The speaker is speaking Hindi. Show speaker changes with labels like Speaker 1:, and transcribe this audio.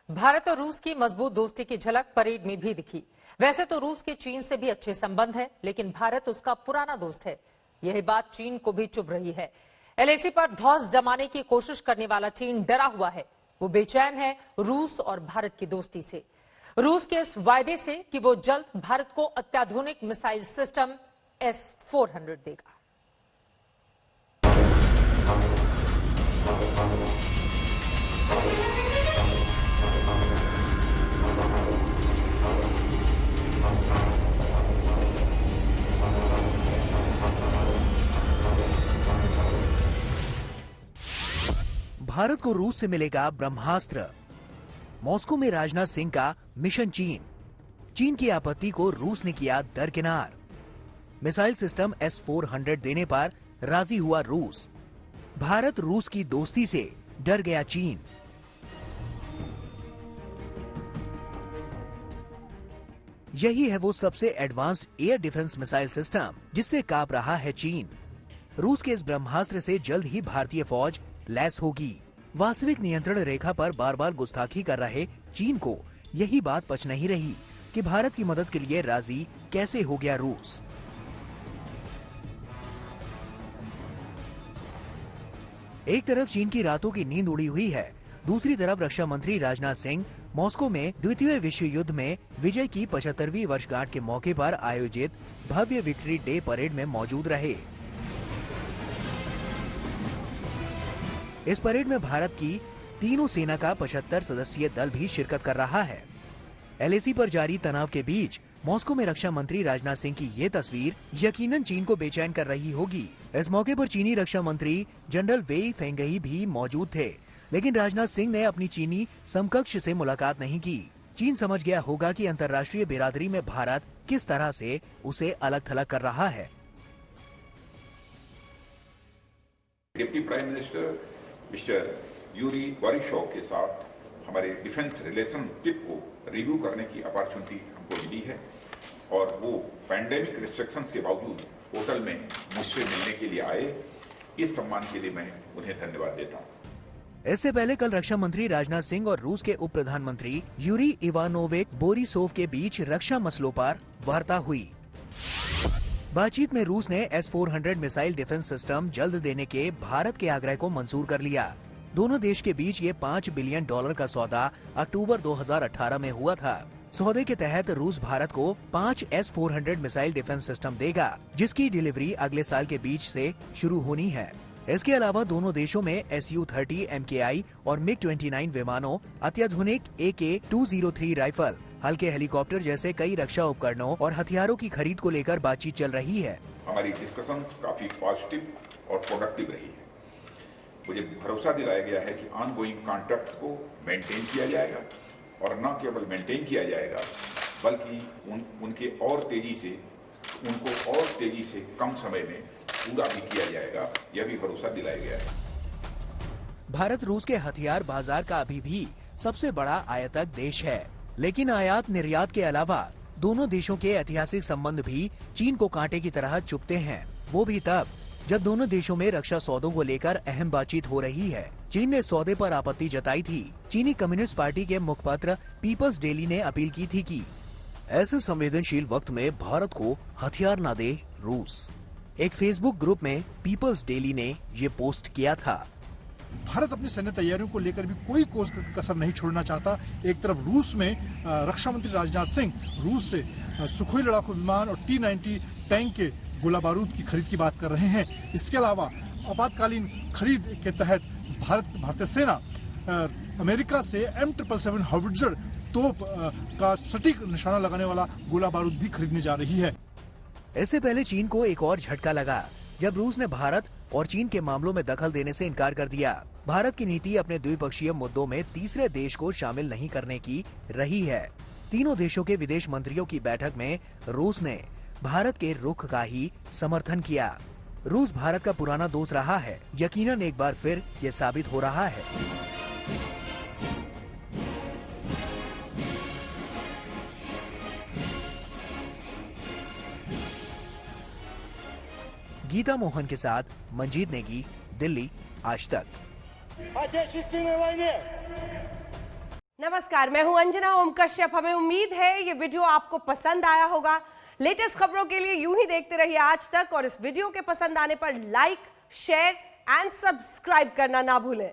Speaker 1: भारत और रूस की मजबूत दोस्ती की झलक परेड में भी दिखी। वैसे तो रूस के चीन से भी अच्छे संबंध हैं, लेकिन भारत उसका पुराना दोस्त है। यही बात चीन को भी चुभ रही है। एलएसी पर धौंस जमाने की कोशिश करने वाला चीन डरा हुआ है। वो बेचैन है रूस और भारत की दोस्ती से, रूस के इस वायदे से कि वो जल्द भारत को अत्याधुनिक मिसाइल सिस्टम S-400 देगा।
Speaker 2: भारत को रूस से मिलेगा ब्रह्मास्त्र। मॉस्को में राजनाथ सिंह का मिशन चीन की आपत्ति को रूस ने किया दरकिनार। मिसाइल सिस्टम S-400 देने पर राजी हुआ रूस। भारत रूस की दोस्ती से डर गया चीन। यही है वो सबसे advanced air defence missile system जिससे कांप रहा है चीन। रूस के इस ब्रह्मास्त्र से जल्द ही भारतीय फौज लैस होगी। वास्तविक नियंत्रण रेखा पर बार बार गुस्ताखी कर रहे चीन को यही बात पच नहीं रही कि भारत की मदद के लिए राजी कैसे हो गया रूस। एक तरफ चीन की रातों की नींद उड़ी हुई है, दूसरी तरफ रक्षा मंत्री राजनाथ सिंह मॉस्को में द्वितीय विश्व युद्ध में विजय की 75वीं वर्षगांठ के मौके पर आयोजित भव्य विक्ट्री डे परेड में मौजूद रहे। इस परेड में भारत की तीनों सेना का 75 सदस्यीय दल भी शिरकत कर रहा है। एलएसी पर जारी तनाव के बीच मॉस्को में रक्षा मंत्री राजनाथ सिंह की ये तस्वीर यकीनन चीन को बेचैन कर रही होगी। इस मौके पर चीनी रक्षा मंत्री जनरल वेई फेंगही भी मौजूद थे, लेकिन राजनाथ सिंह ने अपनी चीनी समकक्ष से मुलाकात नहीं की। चीन समझ गया होगा कि अंतर्राष्ट्रीय बिरादरी में भारत किस तरह से उसे अलग थलग कर रहा है।
Speaker 3: Deputy prime minister mister Yuri Borisov के साथ हमारे डिफेंस रिलेशनशिप को रिव्यू करने की अपॉर्चुनिटी हमको मिली है और वो पैंडेमिक रिस्ट्रिक्शंस के बावजूद होटल में मुझसे मिलने के लिए आए। इस सम्मान के लिए मैं उन्हें धन्यवाद देता हूँ।
Speaker 2: इससे पहले कल रक्षा मंत्री राजनाथ सिंह और रूस के उप प्रधानमंत्री यूरी इवानोविच बोरिसोव के बीच रक्षा मसलों पर वार्ता हुई। बातचीत में रूस ने S-400 मिसाइल डिफेंस सिस्टम जल्द देने के भारत के आग्रह को मंजूर कर लिया। दोनों देश के बीच ये $5 बिलियन का सौदा अक्टूबर 2018 में हुआ था। सौदे के तहत रूस भारत को 5 S-400 मिसाइल डिफेंस सिस्टम देगा, जिसकी डिलीवरी अगले साल के बीच से शुरू होनी है। इसके अलावा दोनों देशों में Su-30 MKI और MiG-29 विमानों, अत्याधुनिक AK-203 राइफल, हल्के हेलीकॉप्टर जैसे कई रक्षा उपकरणों और हथियारों की खरीद को लेकर बातचीत चल रही है।
Speaker 3: हमारी डिस्कशन काफी पॉजिटिव और प्रोडक्टिव रही है। मुझे भरोसा दिलाया गया है कि ऑनगोइंग कॉन्ट्रैक्ट्स को मेंटेन किया जाएगा और न केवल मेंटेन किया जाएगा बल्कि उनको और तेजी से कम समय में पूरा भी किया जाएगा, यह भी भरोसा दिलाया गया है।
Speaker 2: भारत रूस के हथियार बाजार का अभी भी सबसे बड़ा आयातक देश है, लेकिन आयात निर्यात के अलावा दोनों देशों के ऐतिहासिक संबंध भी चीन को कांटे की तरह चुभते हैं। वो भी तब जब दोनों देशों में रक्षा सौदों को लेकर अहम बातचीत हो रही है। चीन ने सौदे पर आपत्ति जताई थी। चीनी कम्युनिस्ट पार्टी के मुखपत्र पीपल्स डेली ने अपील की थी कि ऐसे संवेदनशील वक्त में भारत को हथियार न दे रूस। एक फेसबुक ग्रुप में पीपल्स डेली ने ये पोस्ट किया था।
Speaker 4: भारत अपनी सैन्य तैयारियों को लेकर भी कोई कसर नहीं छोड़ना चाहता। एक तरफ रूस में रक्षा मंत्री राजनाथ सिंह रूस से सुखोई लड़ाकू विमान और T-90 टैंक के गोला बारूद की खरीद की बात कर रहे हैं। इसके अलावा आपातकालीन खरीद के तहत भारतीय सेना अमेरिका से M777 हावित्जर तोप का सटीक निशाना लगाने वाला गोला बारूद भी खरीदने जा रही है।
Speaker 2: इससे पहले चीन को एक और झटका लगा जब रूस ने भारत और चीन के मामलों में दखल देने से इनकार कर दिया। भारत की नीति अपने द्विपक्षीय मुद्दों में तीसरे देश को शामिल नहीं करने की रही है। तीनों देशों के विदेश मंत्रियों की बैठक में रूस ने भारत के रुख का ही समर्थन किया। रूस भारत का पुराना दोस्त रहा है, यकीनन एक बार फिर ये साबित हो रहा है। गीता मोहन के साथ मंजीत नेगी, दिल्ली, आज तक।
Speaker 5: नमस्कार, मैं हूं अंजना ओम कश्यप। हमें उम्मीद है ये वीडियो आपको पसंद आया होगा। लेटेस्ट खबरों के लिए यूं ही देखते रहिए आज तक, और इस वीडियो के पसंद आने पर लाइक, शेयर एंड सब्सक्राइब करना ना भूलें।